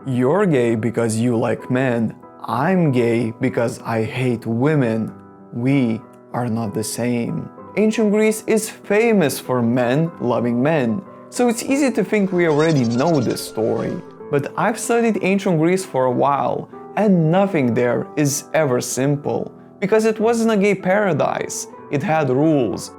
You're gay because you like men. I'm gay because I hate women. We are not the same. Ancient Greece is famous for men loving men, so it's easy to think we already know this story. But I've studied ancient Greece for a while, and nothing there is ever simple, because it wasn't a gay paradise. It had rules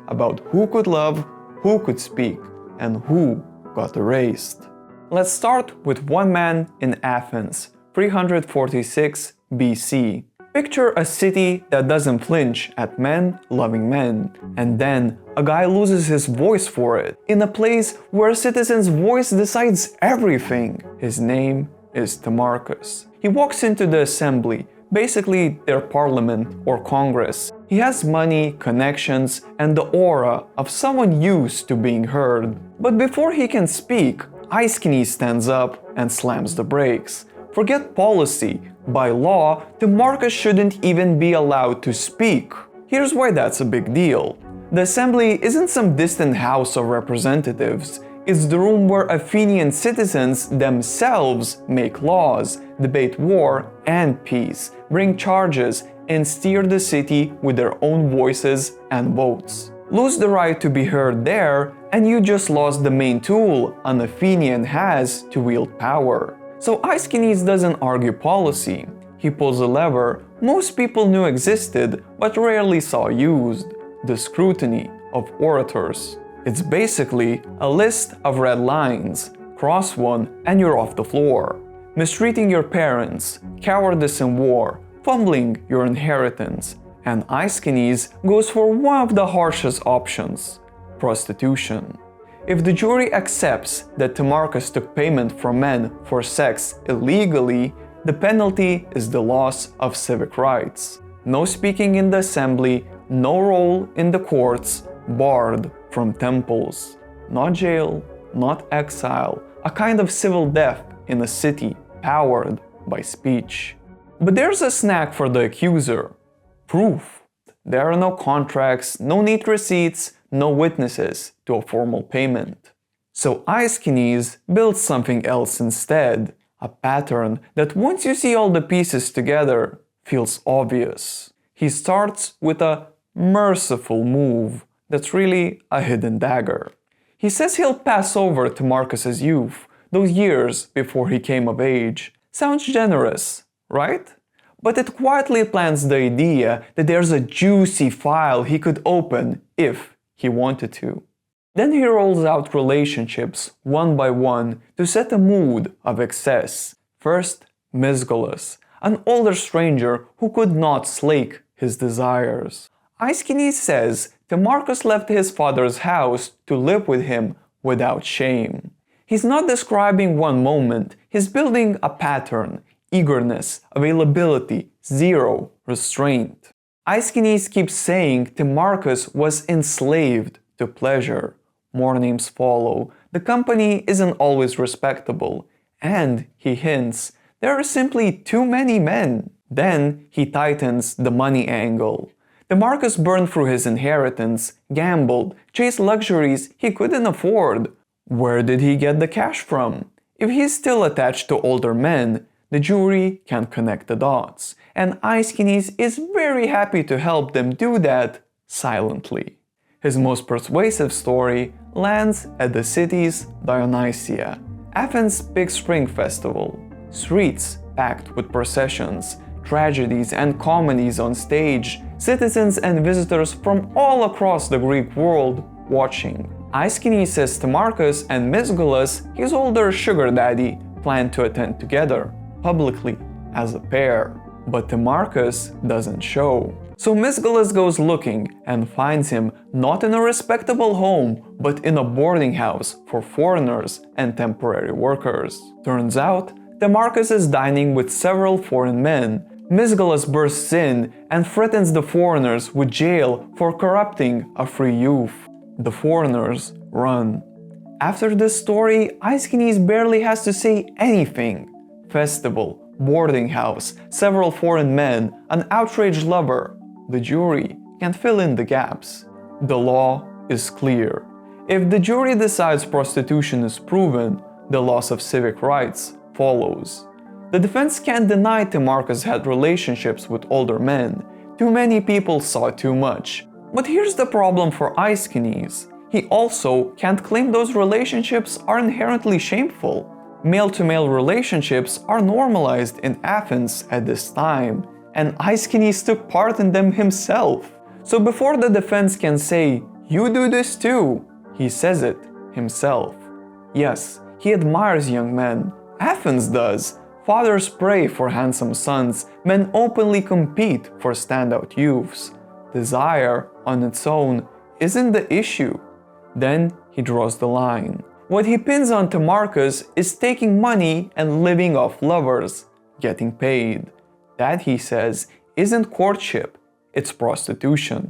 about who could love, who could speak, and who got erased. Let's start with one man in Athens, 346 BC. Picture a city that doesn't flinch at men loving men, and then a guy loses his voice for it, in a place where a citizen's voice decides everything. His name is Timarchus. He walks into the assembly, basically their parliament or congress. He has money, connections, and the aura of someone used to being heard. But before he can speak, Aeschines stands up and slams the brakes. Forget policy. By law, Timarchus shouldn't even be allowed to speak. Here's why that's a big deal. The assembly isn't some distant house of representatives. It's the room where Athenian citizens themselves make laws, debate war and peace, bring charges, and steer the city with their own voices and votes. Lose the right to be heard there, and you just lost the main tool an Athenian has to wield power. So Aeschines doesn't argue policy. He pulls a lever most people knew existed but rarely saw used: the scrutiny of orators. It's basically a list of red lines. Cross one and you're off the floor. Mistreating your parents, cowardice in war, fumbling your inheritance. And Aeschines goes for one of the harshest options: prostitution. If the jury accepts that Timarchus took payment from men for sex illegally, the penalty is the loss of civic rights. No speaking in the assembly, no role in the courts, barred from temples. Not jail, not exile, a kind of civil death in a city powered by speech. But there's a snack for the accuser: proof. There are no contracts, no neat receipts, no witnesses to a formal payment. So Aeschines builds something else instead, a pattern that once you see all the pieces together, feels obvious. He starts with a merciful move that's really a hidden dagger. He says he'll pass over Timarchus's youth, those years before he came of age. Sounds generous, right? But it quietly plants the idea that there's a juicy file he could open if he wanted to. Then he rolls out relationships one by one to set a mood of excess. First, Mysgulus, an older stranger who could not slake his desires. Aeschines says Timarchus left his father's house to live with him without shame. He's not describing one moment, he's building a pattern: eagerness, availability, zero restraint. Aeschines keeps saying Timarchus was enslaved to pleasure. More names follow. The company isn't always respectable. And, he hints, there are simply too many men. Then he tightens the money angle. Timarchus burned through his inheritance, gambled, chased luxuries he couldn't afford. Where did he get the cash from? If he's still attached to older men, the jury can't connect the dots, and Aeschines is very happy to help them do that silently. His most persuasive story lands at the city's Dionysia, Athens' big spring festival. Streets packed with processions, tragedies and comedies on stage, citizens and visitors from all across the Greek world watching. Aeschines says Timarchus and Mysgulus, his older sugar daddy, plan to attend together, publicly, as a pair. But Timarchus doesn't show. So Mysgulus goes looking and finds him not in a respectable home, but in a boarding house for foreigners and temporary workers. Turns out, Timarchus is dining with several foreign men. Mysgulus bursts in and threatens the foreigners with jail for corrupting a free youth. The foreigners run. After this story, Aeschines barely has to say anything. Festival, boarding house, several foreign men, an outraged lover. The jury can fill in the gaps. The law is clear. If the jury decides prostitution is proven, the loss of civic rights follows. The defense can't deny Timarchus had relationships with older men. Too many people saw too much. But here's the problem for Aeschines. He also can't claim those relationships are inherently shameful. Male-to-male relationships are normalized in Athens at this time, and Aeschines took part in them himself. So before the defense can say, "You do this too," he says it himself. Yes, he admires young men. Athens does. Fathers pray for handsome sons. Men openly compete for standout youths. Desire, on its own, isn't the issue. Then he draws the line. What he pins on Timarchus is taking money and living off lovers, getting paid. That, he says, isn't courtship, it's prostitution.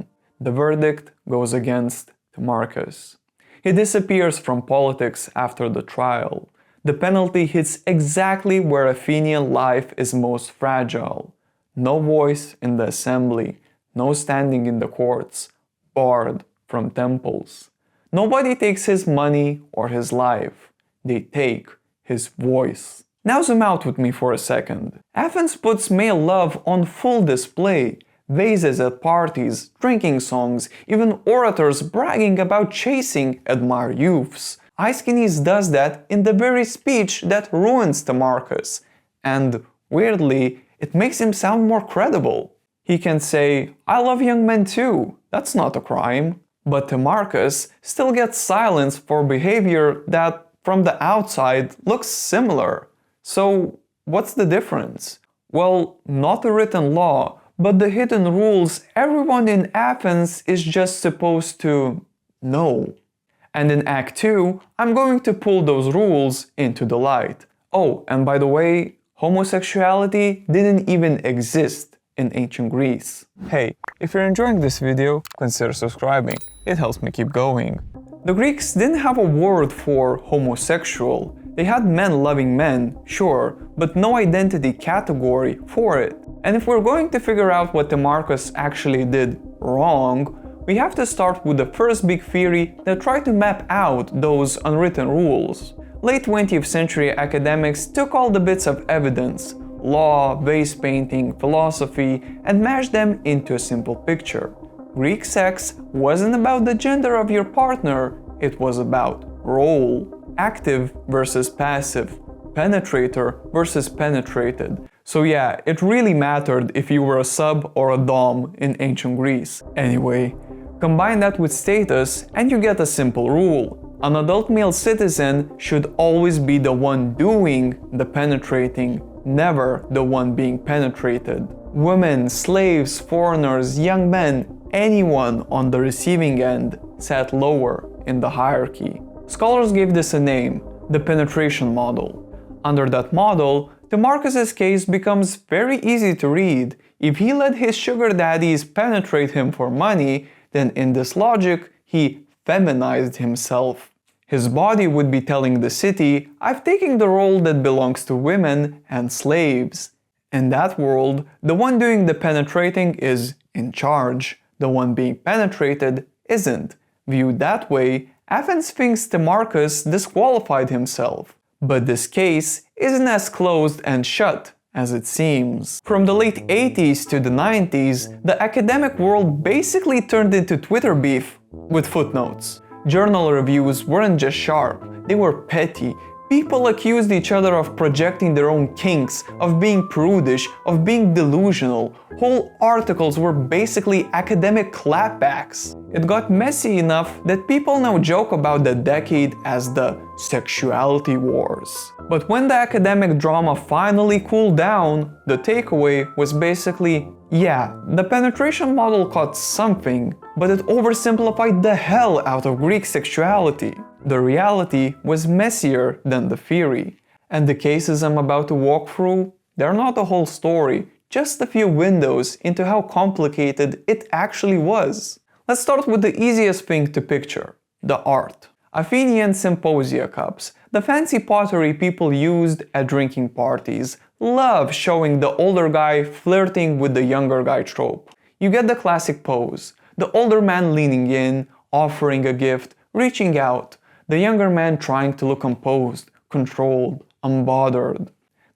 The verdict goes against Timarchus. He disappears from politics after the trial. The penalty hits exactly where Athenian life is most fragile. No voice in the assembly, no standing in the courts, barred from temples. Nobody takes his money or his life. They take his voice. Now zoom out with me for a second. Athens puts male love on full display. Vases at parties, drinking songs, even orators bragging about chasing admired youths. Aeschines does that in the very speech that ruins Timarchus. And, weirdly, it makes him sound more credible. He can say, "I love young men too, that's not a crime." But Timarchus still gets silenced for behavior that, from the outside, looks similar. So, what's the difference? Well, not a written law, but the hidden rules everyone in Athens is just supposed to know. And in Act 2, I'm going to pull those rules into the light. Oh, and by the way, homosexuality didn't even exist in ancient Greece. Hey, if you're enjoying this video, consider subscribing. It helps me keep going. The Greeks didn't have a word for homosexual. They had men loving men, sure, but no identity category for it. And if we're going to figure out what Timarchus actually did wrong, we have to start with the first big theory that tried to map out those unwritten rules. Late 20th century academics took all the bits of evidence, law, vase painting, philosophy, and mashed them into a simple picture. Greek sex wasn't about the gender of your partner, it was about role. Active versus passive, penetrator versus penetrated. So yeah, it really mattered if you were a sub or a dom in ancient Greece. Anyway, combine that with status and you get a simple rule. An adult male citizen should always be the one doing the penetrating, never the one being penetrated. Women, slaves, foreigners, young men, anyone on the receiving end sat lower in the hierarchy. Scholars gave this a name, the penetration model. Under that model, Timarchus's case becomes very easy to read. If he let his sugar daddies penetrate him for money, then in this logic, he feminized himself. His body would be telling the city, "I've taken the role that belongs to women and slaves." In that world, the one doing the penetrating is in charge. The one being penetrated isn't. Viewed that way, Athens thinks Timarchus disqualified himself. But this case isn't as closed and shut as it seems. From the late 80s to the 90s, the academic world basically turned into Twitter beef with footnotes. Journal reviews weren't just sharp, they were petty. People accused each other of projecting their own kinks, of being prudish, of being delusional. Whole articles were basically academic clapbacks. It got messy enough that people now joke about the decade as the sexuality wars. But when the academic drama finally cooled down, the takeaway was basically, yeah, the penetration model caught something, but it oversimplified the hell out of Greek sexuality. The reality was messier than the theory. And the cases I'm about to walk through, they're not the whole story, just a few windows into how complicated it actually was. Let's start with the easiest thing to picture, the art. Athenian symposia cups, the fancy pottery people used at drinking parties, love showing the older guy flirting with the younger guy trope. You get the classic pose, the older man leaning in, offering a gift, reaching out, the younger man trying to look composed, controlled, unbothered.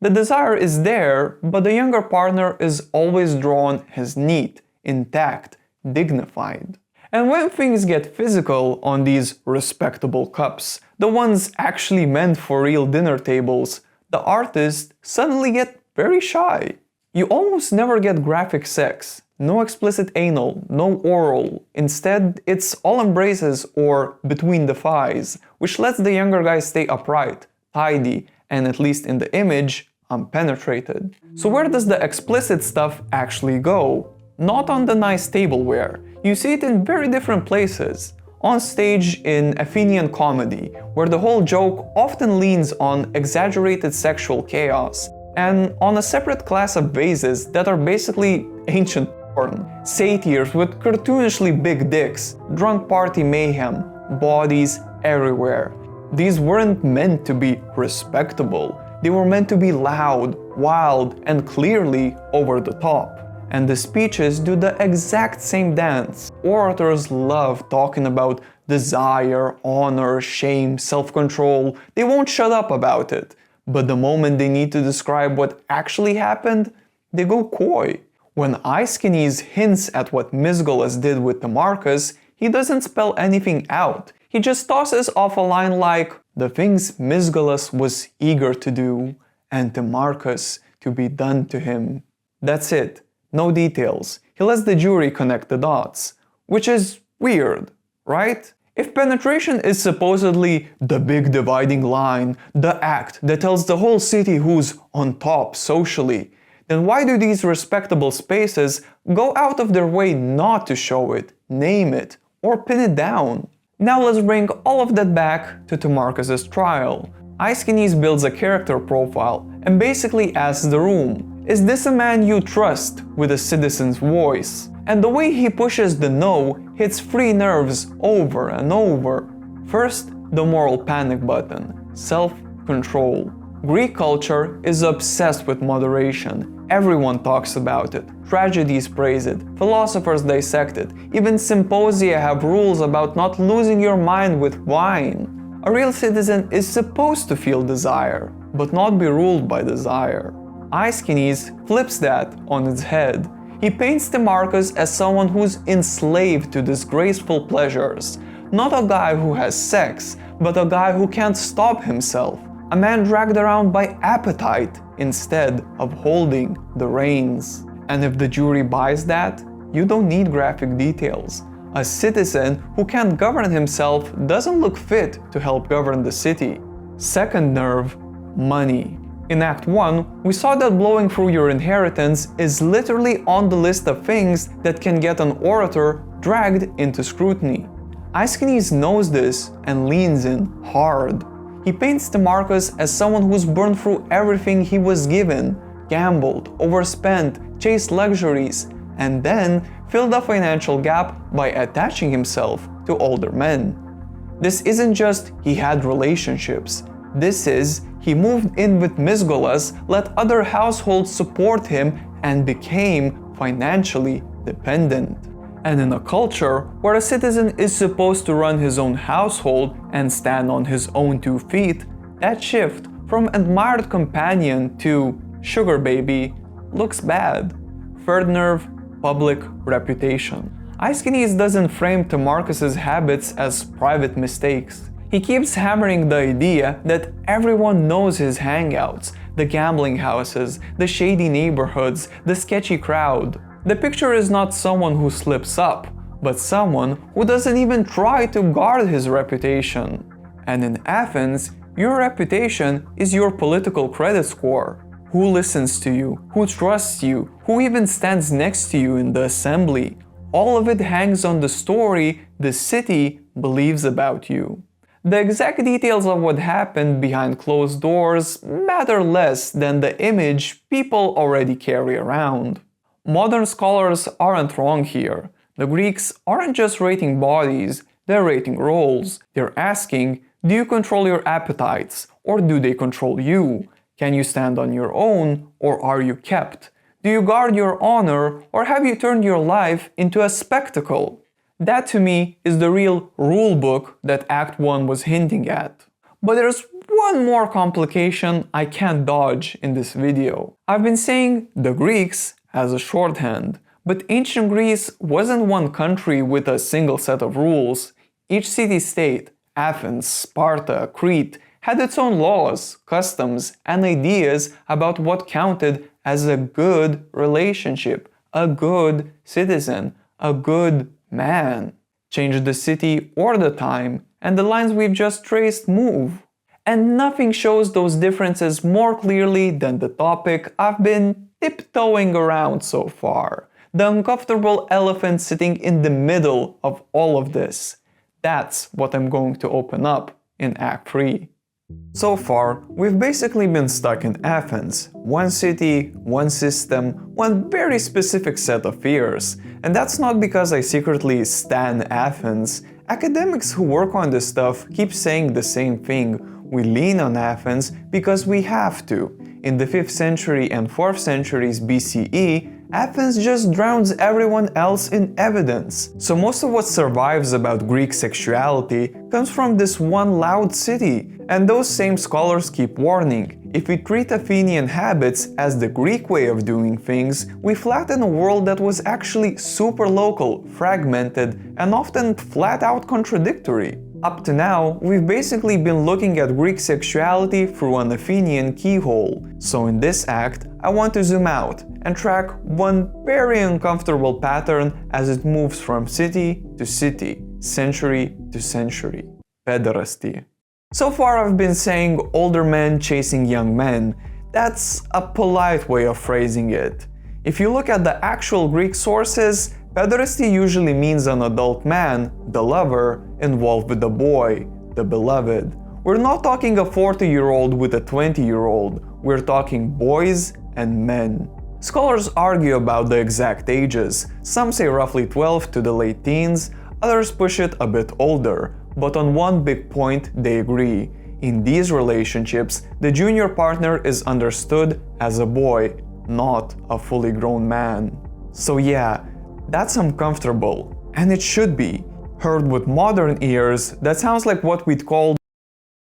The desire is there, but the younger partner is always drawn as neat, intact, dignified. And when things get physical on these respectable cups, the ones actually meant for real dinner tables, the artists suddenly get very shy. You almost never get graphic sex, no explicit anal, no oral. Instead, it's all embraces or between the thighs, which lets the younger guy stay upright, tidy, and at least in the image, unpenetrated. So where does the explicit stuff actually go? Not on the nice tableware. You see it in very different places. On stage in Athenian comedy, where the whole joke often leans on exaggerated sexual chaos, and on a separate class of vases that are basically ancient porn. Satyrs with cartoonishly big dicks, drunk party mayhem, bodies everywhere. These weren't meant to be respectable. They were meant to be loud, wild, and clearly over the top. And the speeches do the exact same dance. Orators love talking about desire, honor, shame, self-control. They won't shut up about it. But the moment they need to describe what actually happened, they go coy. When Aeschines hints at what Misgolus did with Timarchus, he doesn't spell anything out. He just tosses off a line like, the things Misgolus was eager to do, and Timarchus to be done to him. That's it. No details. He lets the jury connect the dots. Which is weird, right? If penetration is supposedly the big dividing line, the act that tells the whole city who's on top socially, then why do these respectable spaces go out of their way not to show it, name it, or pin it down? Now let's bring all of that back to Timarchus' trial. Aeschines builds a character profile and basically asks the room, is this a man you trust with a citizen's voice? And the way he pushes the no hits three nerves over and over. First, the moral panic button, self-control. Greek culture is obsessed with moderation. Everyone talks about it. Tragedies praise it. Philosophers dissect it. Even symposia have rules about not losing your mind with wine. A real citizen is supposed to feel desire, but not be ruled by desire. Aeschines flips that on its head. He paints Timarchus as someone who's enslaved to disgraceful pleasures. Not a guy who has sex, but a guy who can't stop himself. A man dragged around by appetite instead of holding the reins. And if the jury buys that, you don't need graphic details. A citizen who can't govern himself doesn't look fit to help govern the city. Second nerve, money. In Act 1, we saw that blowing through your inheritance is literally on the list of things that can get an orator dragged into scrutiny. Aeschines knows this and leans in hard. He paints Timarchus as someone who's burned through everything he was given, gambled, overspent, chased luxuries, and then filled a financial gap by attaching himself to older men. This isn't just he had relationships. This is he moved in with Misgolus, let other households support him, and became financially dependent. And in a culture where a citizen is supposed to run his own household and stand on his own 2 feet, that shift from admired companion to sugar baby looks bad. Third nerve, public reputation. Aeschines doesn't frame Timarchus' habits as private mistakes. He keeps hammering the idea that everyone knows his hangouts, the gambling houses, the shady neighborhoods, the sketchy crowd. The picture is not someone who slips up, but someone who doesn't even try to guard his reputation. And in Athens, your reputation is your political credit score. Who listens to you, who trusts you, who even stands next to you in the assembly. All of it hangs on the story the city believes about you. The exact details of what happened behind closed doors matter less than the image people already carry around. Modern scholars aren't wrong here. The Greeks aren't just rating bodies, they're rating roles. They're asking, do you control your appetites, or do they control you? Can you stand on your own, or are you kept? Do you guard your honor, or have you turned your life into a spectacle? That to me is the real rule book that Act 1 was hinting at. But there's one more complication I can't dodge in this video. I've been saying the Greeks as a shorthand, but ancient Greece wasn't one country with a single set of rules. Each city-state, Athens, Sparta, Crete, had its own laws, customs, and ideas about what counted as a good relationship, a good citizen, a good man. Change the city or the time, and the lines we've just traced move. And nothing shows those differences more clearly than the topic I've been tiptoeing around so far. The uncomfortable elephant sitting in the middle of all of this. That's what I'm going to open up in Act 3. So far, we've basically been stuck in Athens. One city, one system, one very specific set of fears. And that's not because I secretly stan Athens. Academics who work on this stuff keep saying the same thing. We lean on Athens because we have to. In the 5th century and 4th centuries BCE, Athens just drowns everyone else in evidence. So most of what survives about Greek sexuality comes from this one loud city. And those same scholars keep warning, if we treat Athenian habits as the Greek way of doing things, we flatten a world that was actually super local, fragmented, and often flat out contradictory. Up to now, we've basically been looking at Greek sexuality through an Athenian keyhole. So in this act, I want to zoom out and track one very uncomfortable pattern as it moves from city to city, century to century. Pederasty. So far I've been saying older men chasing young men. That's a polite way of phrasing it. If you look at the actual Greek sources, pederasty usually means an adult man, the lover, involved with the boy, the beloved. We're not talking a 40-year-old with a 20-year-old, we're talking boys and men. Scholars argue about the exact ages. Some say roughly 12 to the late teens, others push it a bit older. But on one big point they agree. In these relationships, the junior partner is understood as a boy, not a fully grown man. So yeah, that's uncomfortable, and it should be. Heard with modern ears, that sounds like what we'd call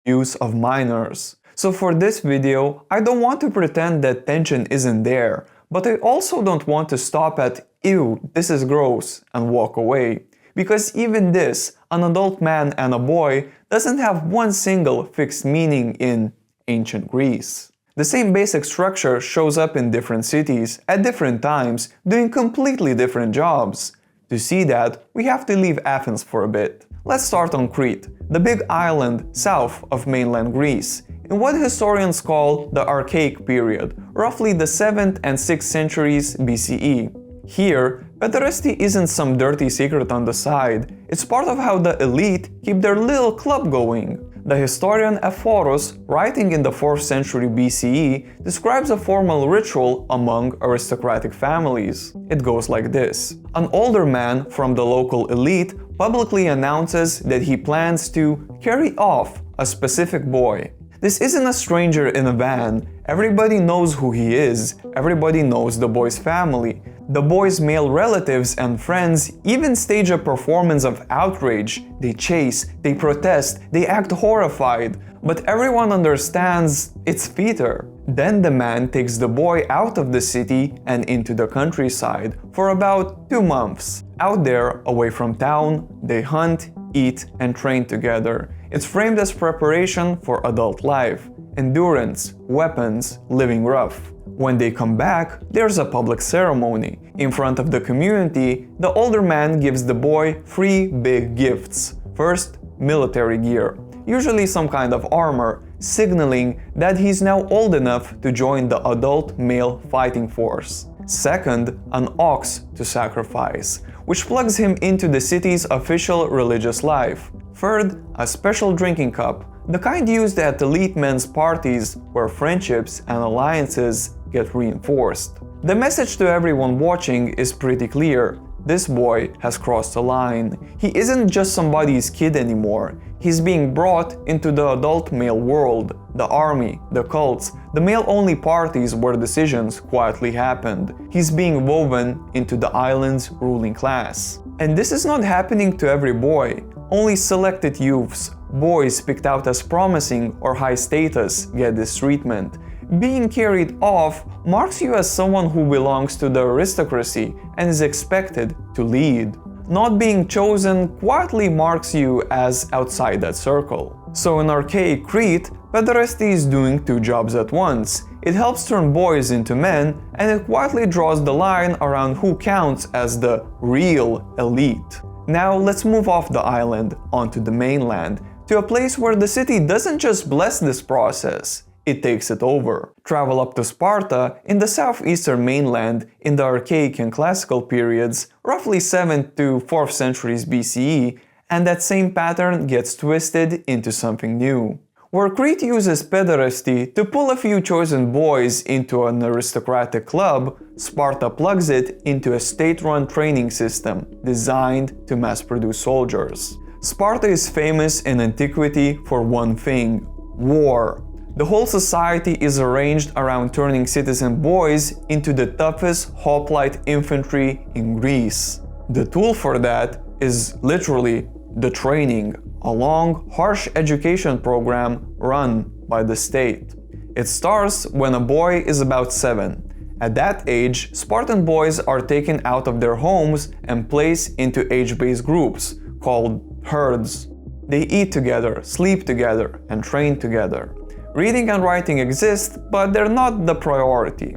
use of minors. So for this video, I don't want to pretend that tension isn't there, but I also don't want to stop at "ew, this is gross" and walk away. Because even this, an adult man and a boy, doesn't have one single fixed meaning in ancient Greece. The same basic structure shows up in different cities, at different times, doing completely different jobs. To see that, we have to leave Athens for a bit. Let's start on Crete, the big island south of mainland Greece, in what historians call the Archaic period, roughly the 7th and 6th centuries BCE. Here, pederasty isn't some dirty secret on the side, it's part of how the elite keep their little club going. The historian Ephorus, writing in the 4th century BCE, describes a formal ritual among aristocratic families. It goes like this. An older man from the local elite publicly announces that he plans to carry off a specific boy. This isn't a stranger in a van. Everybody knows who he is. Everybody knows the boy's family. The boy's male relatives and friends even stage a performance of outrage. They chase, they protest, they act horrified. But everyone understands it's Peter. Then the man takes the boy out of the city and into the countryside for about 2 months. Out there, away from town, they hunt, eat, and train together. It's framed as preparation for adult life, endurance, weapons, living rough. When they come back, there's a public ceremony. In front of the community, the older man gives the boy 3 big gifts. First, military gear, usually some kind of armor, signaling that he's now old enough to join the adult male fighting force. Second, an ox to sacrifice, which plugs him into the city's official religious life. Third, a special drinking cup, the kind used at elite men's parties where friendships and alliances get reinforced. The message to everyone watching is pretty clear. This boy has crossed a line. He isn't just somebody's kid anymore. He's being brought into the adult male world, the army, the cults, the male-only parties where decisions quietly happened. He's being woven into the island's ruling class. And this is not happening to every boy. Only selected youths, boys picked out as promising or high status, get this treatment. Being carried off marks you as someone who belongs to the aristocracy and is expected to lead. Not being chosen quietly marks you as outside that circle. So in archaic Crete, pederasty is doing two jobs at once. It helps turn boys into men, and it quietly draws the line around who counts as the real elite. Now let's move off the island onto the mainland, to a place where the city doesn't just bless this process, it takes it over. Travel up to Sparta in the southeastern mainland in the archaic and classical periods, roughly 7th to 4th centuries BCE, and that same pattern gets twisted into something new. Where Crete uses pederasty to pull a few chosen boys into an aristocratic club, Sparta plugs it into a state-run training system designed to mass-produce soldiers. Sparta is famous in antiquity for one thing: war. The whole society is arranged around turning citizen boys into the toughest hoplite infantry in Greece. The tool for that is literally the training, a long, harsh education program run by the state. It starts when a boy is about 7. At that age, Spartan boys are taken out of their homes and placed into age-based groups called herds. They eat together, sleep together, and train together. Reading and writing exist, but they're not the priority.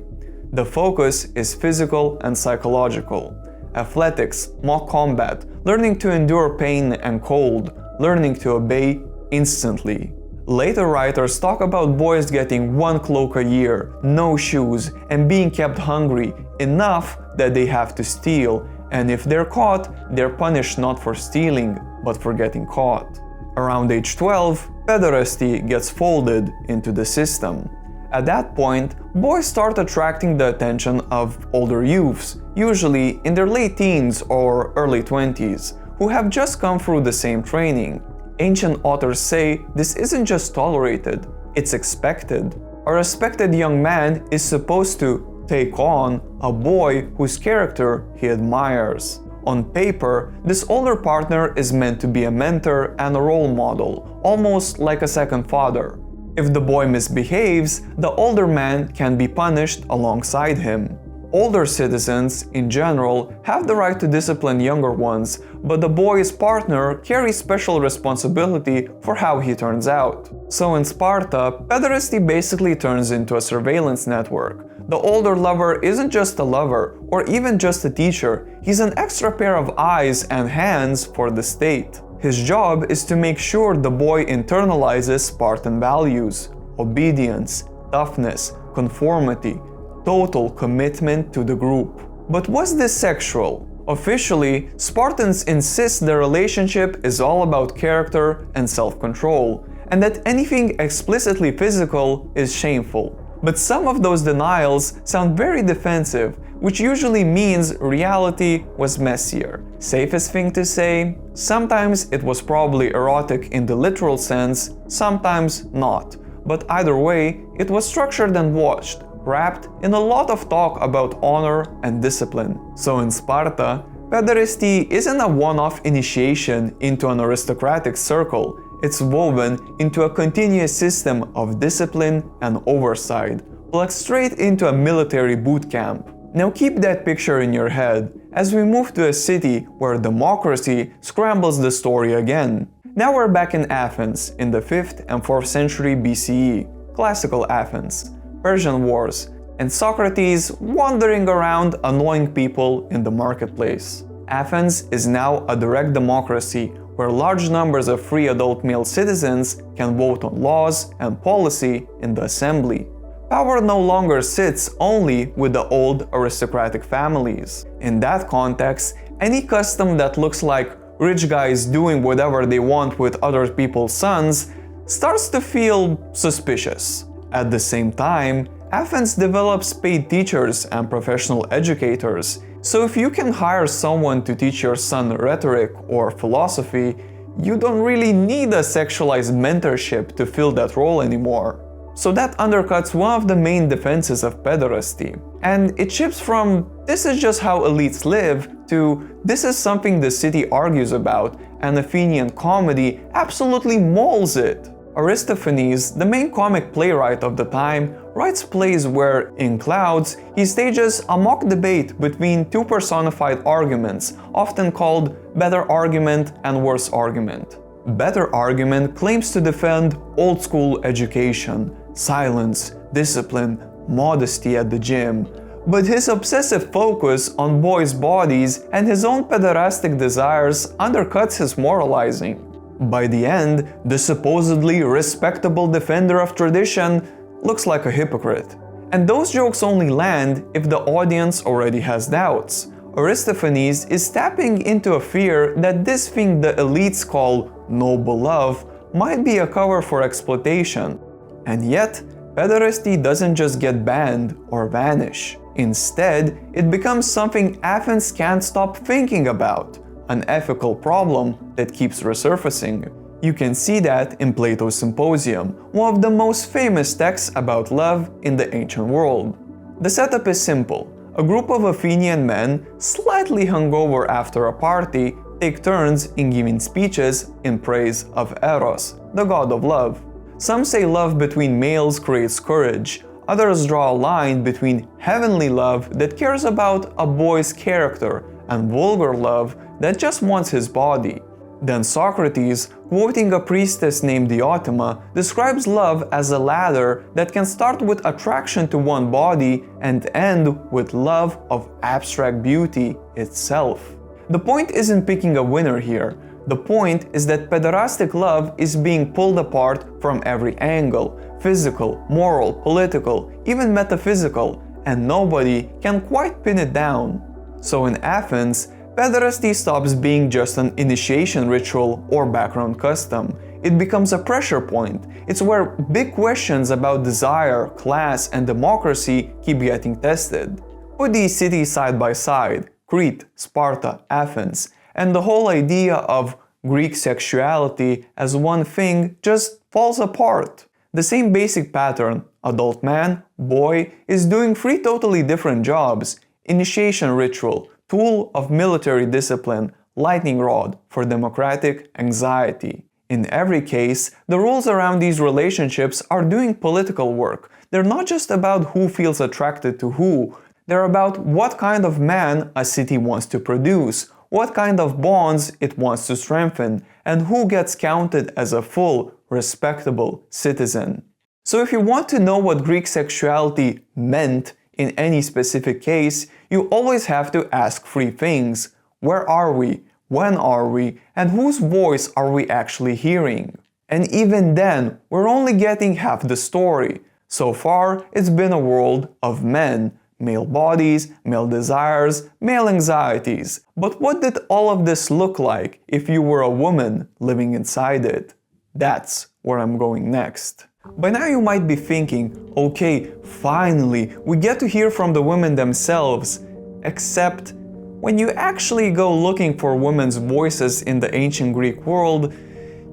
The focus is physical and psychological. Athletics, mock combat, learning to endure pain and cold, learning to obey instantly. Later writers talk about boys getting 1 cloak a year, no shoes, and being kept hungry enough that they have to steal, and if they're caught, they're punished not for stealing, but for getting caught. Around age 12, pederasty gets folded into the system. At that point, boys start attracting the attention of older youths, usually in their late teens or early 20s, who have just come through the same training. Ancient authors say this isn't just tolerated, it's expected. A respected young man is supposed to take on a boy whose character he admires. On paper, this older partner is meant to be a mentor and a role model, almost like a second father. If the boy misbehaves, the older man can be punished alongside him. Older citizens, in general, have the right to discipline younger ones, but the boy's partner carries special responsibility for how he turns out. So in Sparta, pederasty basically turns into a surveillance network. The older lover isn't just a lover, or even just a teacher, he's an extra pair of eyes and hands for the state. His job is to make sure the boy internalizes Spartan values: obedience, toughness, conformity, total commitment to the group. But was this sexual? Officially, Spartans insist the relationship is all about character and self-control, and that anything explicitly physical is shameful. But some of those denials sound very defensive, which usually means reality was messier. Safest thing to say? Sometimes it was probably erotic in the literal sense, sometimes not. But either way, it was structured and watched, wrapped in a lot of talk about honor and discipline. So in Sparta, pederasty isn't a one-off initiation into an aristocratic circle. It's woven into a continuous system of discipline and oversight, plugged straight into a military boot camp. Now keep that picture in your head as we move to a city where democracy scrambles the story again. Now we're back in Athens in the 5th and 4th century BCE, classical Athens, Persian Wars, and Socrates wandering around annoying people in the marketplace. Athens is now a direct democracy where large numbers of free adult male citizens can vote on laws and policy in the assembly. Power no longer sits only with the old aristocratic families. In that context, any custom that looks like rich guys doing whatever they want with other people's sons starts to feel suspicious. At the same time, Athens develops paid teachers and professional educators, so if you can hire someone to teach your son rhetoric or philosophy, you don't really need a sexualized mentorship to fill that role anymore. So that undercuts one of the main defenses of pederasty. And it shifts from "this is just how elites live" to "this is something the city argues about," and Athenian comedy absolutely mauls it. Aristophanes, the main comic playwright of the time, writes plays where, in Clouds, he stages a mock debate between two personified arguments, often called better argument and worse argument. Better argument claims to defend old-school education, silence, discipline, modesty at the gym, but his obsessive focus on boys' bodies and his own pederastic desires undercuts his moralizing. By the end, the supposedly respectable defender of tradition looks like a hypocrite. And those jokes only land if the audience already has doubts. Aristophanes is tapping into a fear that this thing the elites call noble love might be a cover for exploitation. And yet, pederasty doesn't just get banned or vanish. Instead, it becomes something Athens can't stop thinking about, an ethical problem that keeps resurfacing. You can see that in Plato's Symposium, one of the most famous texts about love in the ancient world. The setup is simple. A group of Athenian men, slightly hungover after a party, take turns in giving speeches in praise of Eros, the god of love. Some say love between males creates courage, others draw a line between heavenly love that cares about a boy's character and vulgar love that just wants his body. Then Socrates, quoting a priestess named Diotima, describes love as a ladder that can start with attraction to one body and end with love of abstract beauty itself. The point isn't picking a winner here. The point is that pederastic love is being pulled apart from every angle, physical, moral, political, even metaphysical, and nobody can quite pin it down. So in Athens, pederasty stops being just an initiation ritual or background custom. It becomes a pressure point. It's where big questions about desire, class, and democracy keep getting tested. Put these cities side by side, Crete, Sparta, Athens, and the whole idea of Greek sexuality as one thing just falls apart. The same basic pattern, adult man, boy, is doing three totally different jobs: initiation ritual, tool of military discipline, lightning rod for democratic anxiety. In every case, the rules around these relationships are doing political work. They're not just about who feels attracted to who, they're about what kind of man a city wants to produce, what kind of bonds it wants to strengthen, and who gets counted as a full, respectable citizen. So if you want to know what Greek sexuality meant in any specific case, you always have to ask three things: where are we, when are we, and whose voice are we actually hearing? And even then, we're only getting half the story. So far, it's been a world of men, male bodies, male desires, male anxieties. But what did all of this look like if you were a woman living inside it? That's where I'm going next. By now you might be thinking, okay, finally, we get to hear from the women themselves. Except, when you actually go looking for women's voices in the ancient Greek world,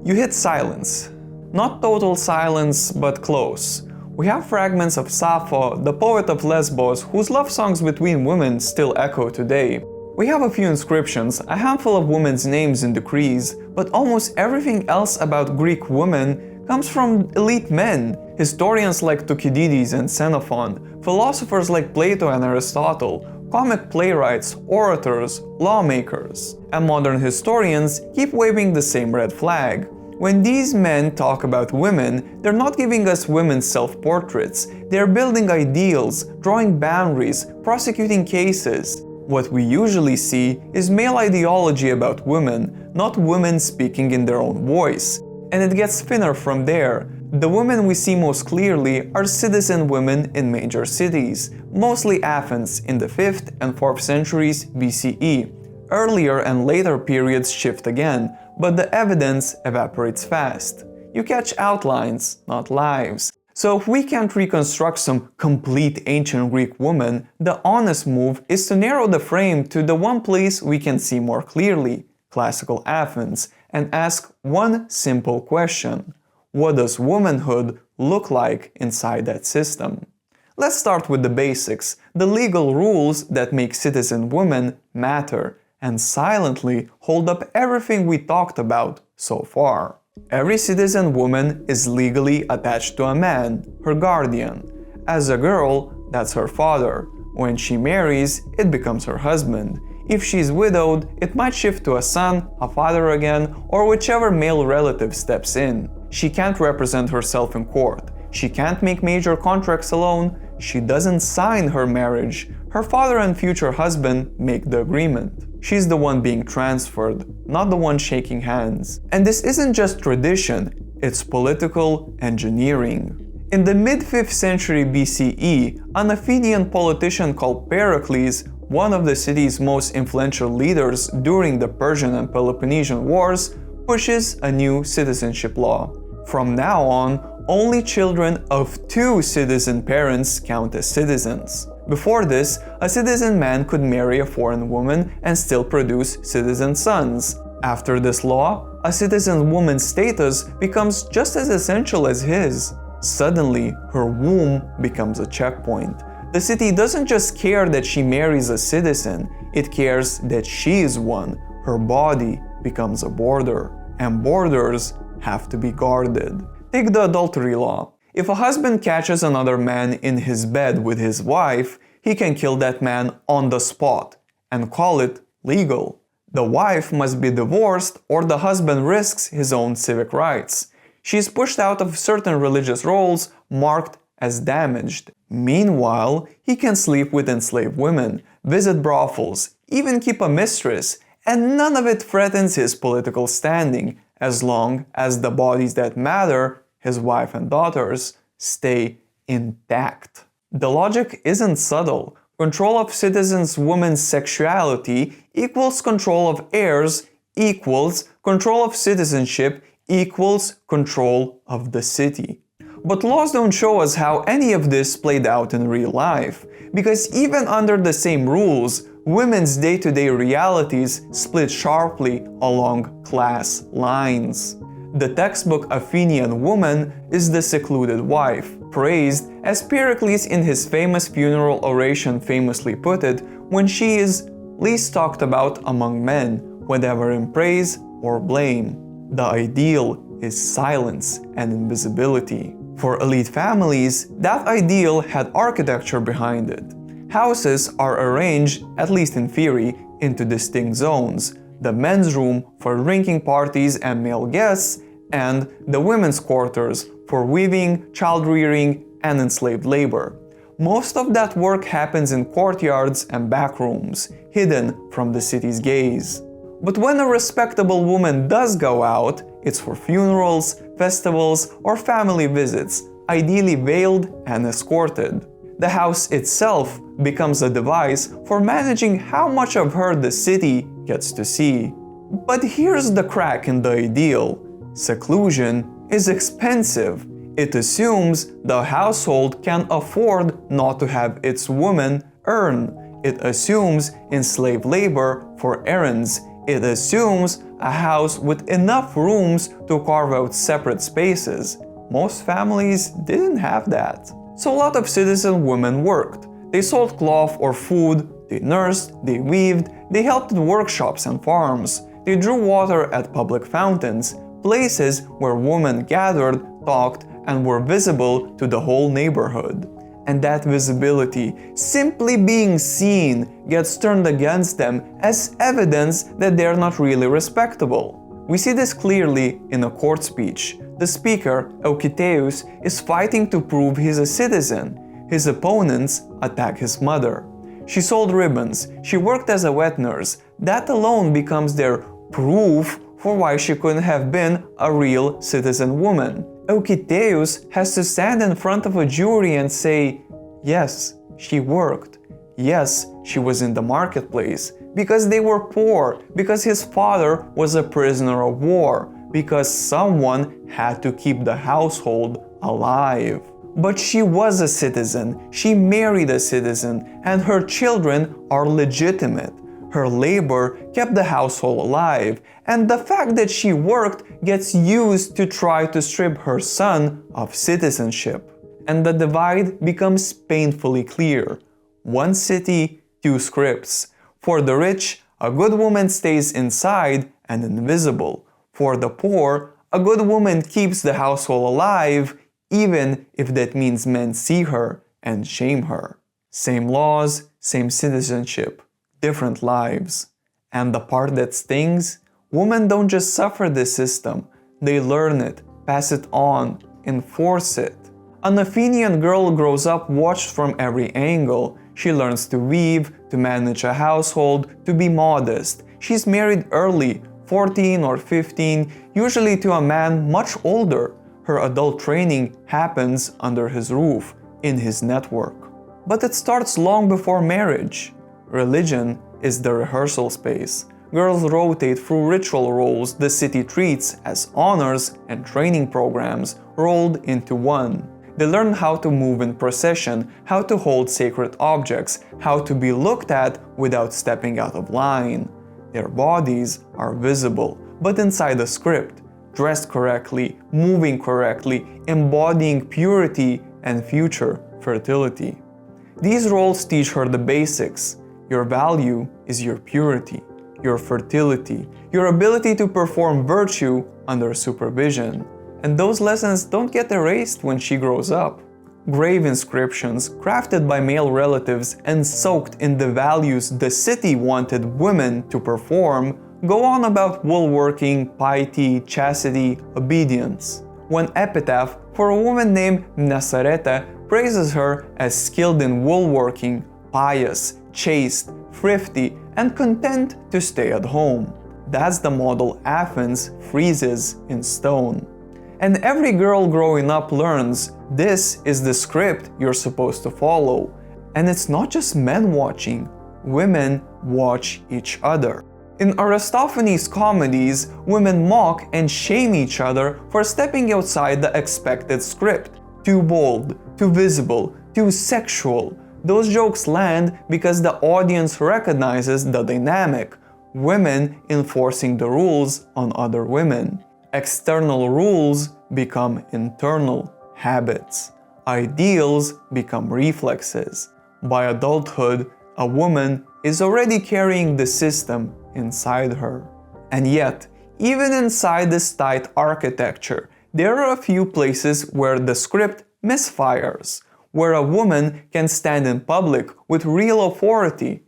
you hit silence. Not total silence, but close. We have fragments of Sappho, the poet of Lesbos, whose love songs between women still echo today. We have a few inscriptions, a handful of women's names in decrees, but almost everything else about Greek women comes from elite men, historians like Thucydides and Xenophon, philosophers like Plato and Aristotle, comic playwrights, orators, lawmakers. And modern historians keep waving the same red flag. When these men talk about women, they're not giving us women's self-portraits, they're building ideals, drawing boundaries, prosecuting cases. What we usually see is male ideology about women, not women speaking in their own voice. And it gets thinner from there. The women we see most clearly are citizen women in major cities, mostly Athens in the 5th and 4th centuries BCE. Earlier and later periods shift again, but the evidence evaporates fast. You catch outlines, not lives. So if we can't reconstruct some complete ancient Greek woman, the honest move is to narrow the frame to the one place we can see more clearly, classical Athens, and ask one simple question: what does womanhood look like inside that system? Let's start with the basics, the legal rules that make citizen women matter and silently hold up everything we talked about so far. Every citizen woman is legally attached to a man, her guardian. As a girl, that's her father. When she marries, it becomes her husband. If she's widowed, it might shift to a son, a father again, or whichever male relative steps in. She can't represent herself in court. She can't make major contracts alone. She doesn't sign her marriage. Her father and future husband make the agreement. She's the one being transferred, not the one shaking hands. And this isn't just tradition, it's political engineering. In the mid-5th century BCE, an Athenian politician called Pericles, one of the city's most influential leaders during the Persian and Peloponnesian Wars, pushes a new citizenship law. From now on, only children of 2 citizen parents count as citizens. Before this, a citizen man could marry a foreign woman and still produce citizen sons. After this law, a citizen woman's status becomes just as essential as his. Suddenly, her womb becomes a checkpoint. The city doesn't just care that she marries a citizen, it cares that she is one. Her body becomes a border, and borders have to be guarded. Take the adultery law. If a husband catches another man in his bed with his wife, he can kill that man on the spot and call it legal. The wife must be divorced or the husband risks his own civic rights. She is pushed out of certain religious roles marked as damaged. Meanwhile, he can sleep with enslaved women, visit brothels, even keep a mistress, and none of it threatens his political standing, as long as the bodies that matter, his wife and daughters, stay intact. The logic isn't subtle. Control of citizens' women's sexuality equals control of heirs equals control of citizenship equals control of the city. But laws don't show us how any of this played out in real life, because even under the same rules, women's day-to-day realities split sharply along class lines. The textbook Athenian woman is the secluded wife, praised as Pericles in his famous funeral oration famously put it, when she is least talked about among men, whether in praise or blame. The ideal is silence and invisibility. For elite families, that ideal had architecture behind it. Houses are arranged, at least in theory, into distinct zones: the men's room for drinking parties and male guests, and the women's quarters for weaving, child-rearing, and enslaved labor. Most of that work happens in courtyards and back rooms, hidden from the city's gaze. But when a respectable woman does go out, it's for funerals, festivals, or family visits, ideally veiled and escorted. The house itself becomes a device for managing how much of her the city gets to see. But here's the crack in the ideal. Seclusion is expensive. It assumes the household can afford not to have its women earn. It assumes enslaved labor for errands. It assumes a house with enough rooms to carve out separate spaces. Most families didn't have that. So a lot of citizen women worked. They sold cloth or food, they nursed, they weaved, they helped in workshops and farms. They drew water at public fountains, places where women gathered, talked, and were visible to the whole neighborhood. And that visibility, simply being seen, gets turned against them as evidence that they're not really respectable. We see this clearly in a court speech. The speaker, Euchteus, is fighting to prove he's a citizen. His opponents attack his mother. She sold ribbons, she worked as a wet nurse. That alone becomes their proof for why she couldn't have been a real citizen woman. Euchteus has to stand in front of a jury and say, yes, she worked. Yes, she was in the marketplace. Because they were poor. Because his father was a prisoner of war. Because someone had to keep the household alive. But she was a citizen. She married a citizen. And her children are legitimate. Her labor kept the household alive, and the fact that she worked gets used to try to strip her son of citizenship. And the divide becomes painfully clear. One city, two scripts. For the rich, a good woman stays inside and invisible. For the poor, a good woman keeps the household alive, even if that means men see her and shame her. Same laws, same citizenship, different lives. And the part that stings? Women don't just suffer this system, they learn it, pass it on, enforce it. An Athenian girl grows up watched from every angle. She learns to weave, to manage a household, to be modest. She's married early, 14 or 15, usually to a man much older. Her adult training happens under his roof, in his network. But it starts long before marriage. Religion is the rehearsal space. Girls rotate through ritual roles the city treats as honors and training programs rolled into one. They learn how to move in procession, how to hold sacred objects, how to be looked at without stepping out of line. Their bodies are visible, but inside the script, dressed correctly, moving correctly, embodying purity and future fertility. These roles teach her the basics. Your value is your purity, your fertility, your ability to perform virtue under supervision. And those lessons don't get erased when she grows up. Grave inscriptions, crafted by male relatives and soaked in the values the city wanted women to perform, go on about woolworking, piety, chastity, obedience. One epitaph for a woman named Mnasareta praises her as skilled in woolworking, pious, chaste, thrifty, and content to stay at home. That's the model Athens freezes in stone. And every girl growing up learns this is the script you're supposed to follow. And it's not just men watching, women watch each other. In Aristophanes' comedies, women mock and shame each other for stepping outside the expected script. Too bold, too visible, too sexual. Those jokes land because the audience recognizes the dynamic, women enforcing the rules on other women. External rules become internal habits. Ideals become reflexes. By adulthood, a woman is already carrying the system inside her. And yet, even inside this tight architecture, there are a few places where the script misfires, where a woman can stand in public with real authority,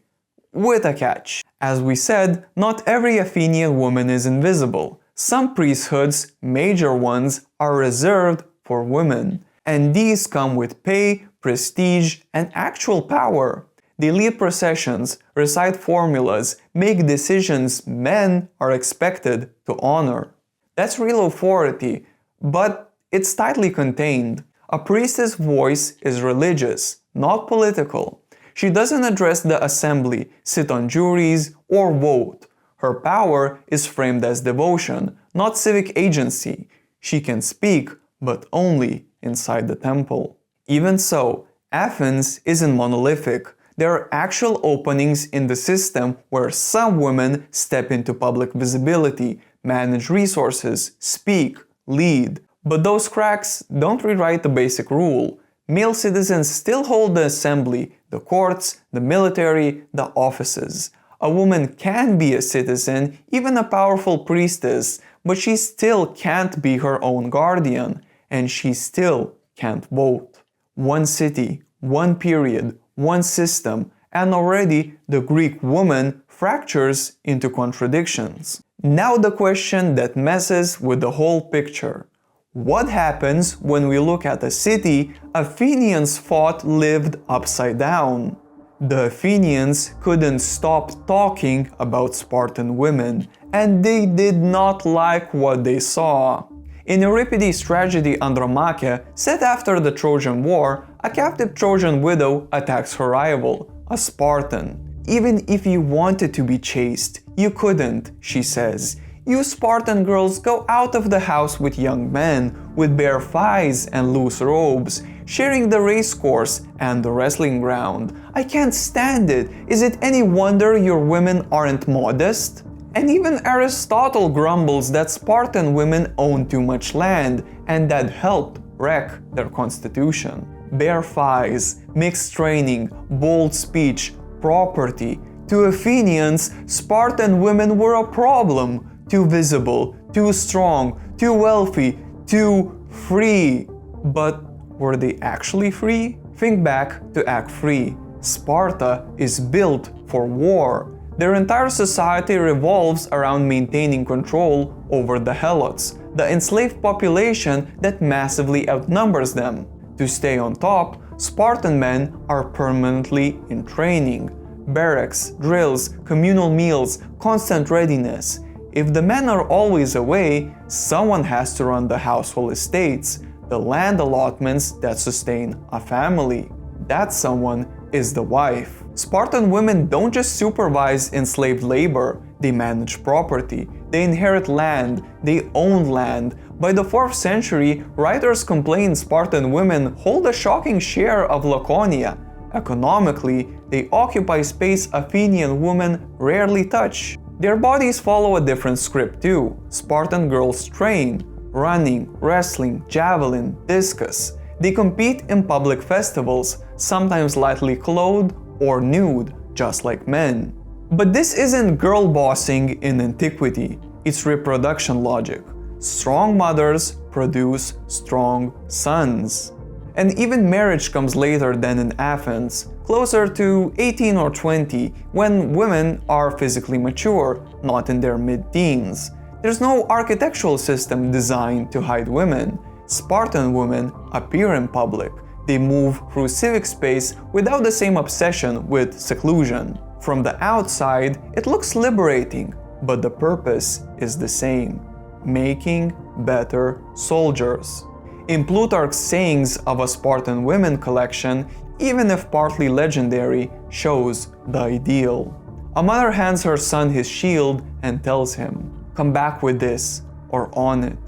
with a catch. As we said, not every Athenian woman is invisible. Some priesthoods, major ones, are reserved for women, and these come with pay, prestige, and actual power. They lead processions, recite formulas, make decisions men are expected to honor. That's real authority, but it's tightly contained. A priestess' voice is religious, not political. She doesn't address the assembly, sit on juries, or vote. Her power is framed as devotion, not civic agency. She can speak, but only inside the temple. Even so, Athens isn't monolithic. There are actual openings in the system where some women step into public visibility, manage resources, speak, lead. But those cracks don't rewrite the basic rule. Male citizens still hold the assembly, the courts, the military, the offices. A woman can be a citizen, even a powerful priestess, but she still can't be her own guardian, and she still can't vote. One city, one period, one system, and already the Greek woman fractures into contradictions. Now the question that messes with the whole picture. What happens when we look at a city Athenians thought lived upside down? The Athenians couldn't stop talking about Spartan women, and they did not like what they saw. In Euripides' tragedy Andromache, set after the Trojan War, a captive Trojan widow attacks her rival, a Spartan. Even if you wanted to be chaste, you couldn't, she says. You Spartan girls go out of the house with young men, with bare thighs and loose robes, sharing the race course and the wrestling ground. I can't stand it. Is it any wonder your women aren't modest? And even Aristotle grumbles that Spartan women owned too much land and that helped wreck their constitution. Bare thighs, mixed training, bold speech, property. To Athenians, Spartan women were a problem. Too visible, too strong, too wealthy, too free. But were they actually free? Think back to Act 3. Sparta is built for war. Their entire society revolves around maintaining control over the helots, the enslaved population that massively outnumbers them. To stay on top, Spartan men are permanently in training. Barracks, drills, communal meals, constant readiness. If the men are always away, someone has to run the household estates, the land allotments that sustain a family. That someone is the wife. Spartan women don't just supervise enslaved labor, they manage property, they inherit land, they own land. By the 4th century, writers complain Spartan women hold a shocking share of Laconia. Economically, they occupy space Athenian women rarely touch. Their bodies follow a different script too. Spartan girls train, running, wrestling, javelin, discus. They compete in public festivals, sometimes lightly clothed or nude, just like men. But this isn't girl bossing in antiquity, it's reproduction logic. Strong mothers produce strong sons. And even marriage comes later than in Athens, closer to 18 or 20, when women are physically mature, not in their mid-teens. There's no architectural system designed to hide women. Spartan women appear in public. They move through civic space without the same obsession with seclusion. From the outside, it looks liberating, but the purpose is the same: making better soldiers. In Plutarch's Sayings of a Spartan Women collection, even if partly legendary, shows the ideal. A mother hands her son his shield and tells him, "Come back with this, or on it."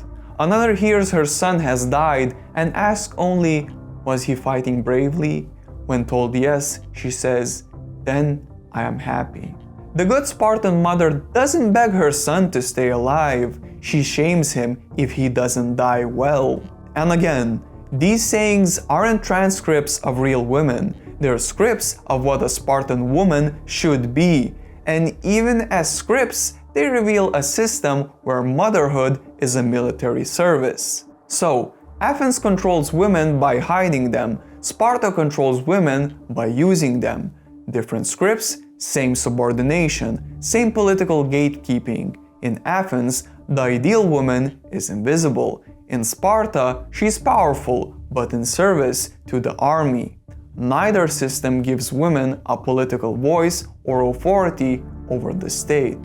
Another hears her son has died and asks only, "Was he fighting bravely?" When told yes, she says, "Then I am happy." The good Spartan mother doesn't beg her son to stay alive. She shames him if he doesn't die well. And again, these sayings aren't transcripts of real women. They're scripts of what a Spartan woman should be. And even as scripts, they reveal a system where motherhood is a military service. So, Athens controls women by hiding them. Sparta controls women by using them. Different scripts, same subordination, same political gatekeeping. In Athens, the ideal woman is invisible. In Sparta, she's powerful, but in service to the army. Neither system gives women a political voice or authority over the state.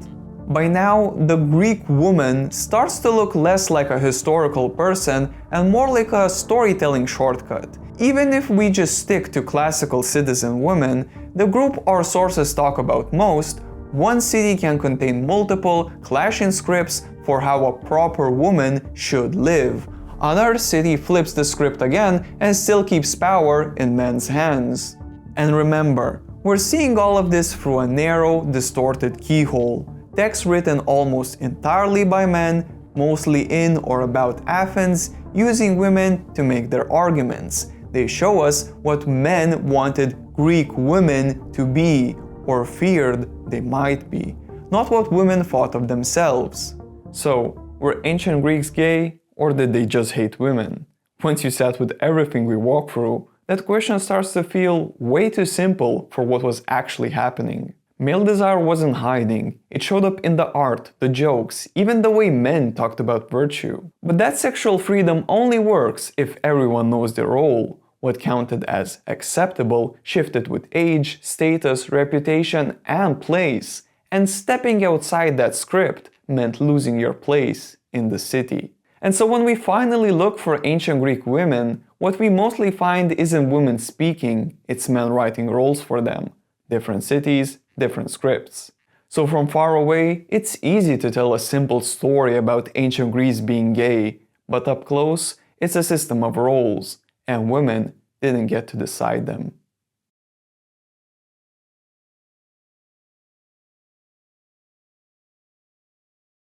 By now, the Greek woman starts to look less like a historical person and more like a storytelling shortcut. Even if we just stick to classical citizen women, the group our sources talk about most, one city can contain multiple clashing scripts for how a proper woman should live. Another city flips the script again and still keeps power in men's hands. And remember, we're seeing all of this through a narrow, distorted keyhole. Text written almost entirely by men, mostly in or about Athens, using women to make their arguments. They show us what men wanted Greek women to be, or feared they might be, not what women thought of themselves. So, were ancient Greeks gay, or did they just hate women? Once you sat with everything we walked through, that question starts to feel way too simple for what was actually happening. Male desire wasn't hiding, it showed up in the art, the jokes, even the way men talked about virtue. But that sexual freedom only works if everyone knows their role. What counted as acceptable shifted with age, status, reputation, and place. And stepping outside that script meant losing your place in the city. And so when we finally look for ancient Greek women, what we mostly find isn't women speaking, it's men writing roles for them. Different cities, different scripts. So from far away, it's easy to tell a simple story about ancient Greece being gay, but up close, it's a system of roles, and women didn't get to decide them.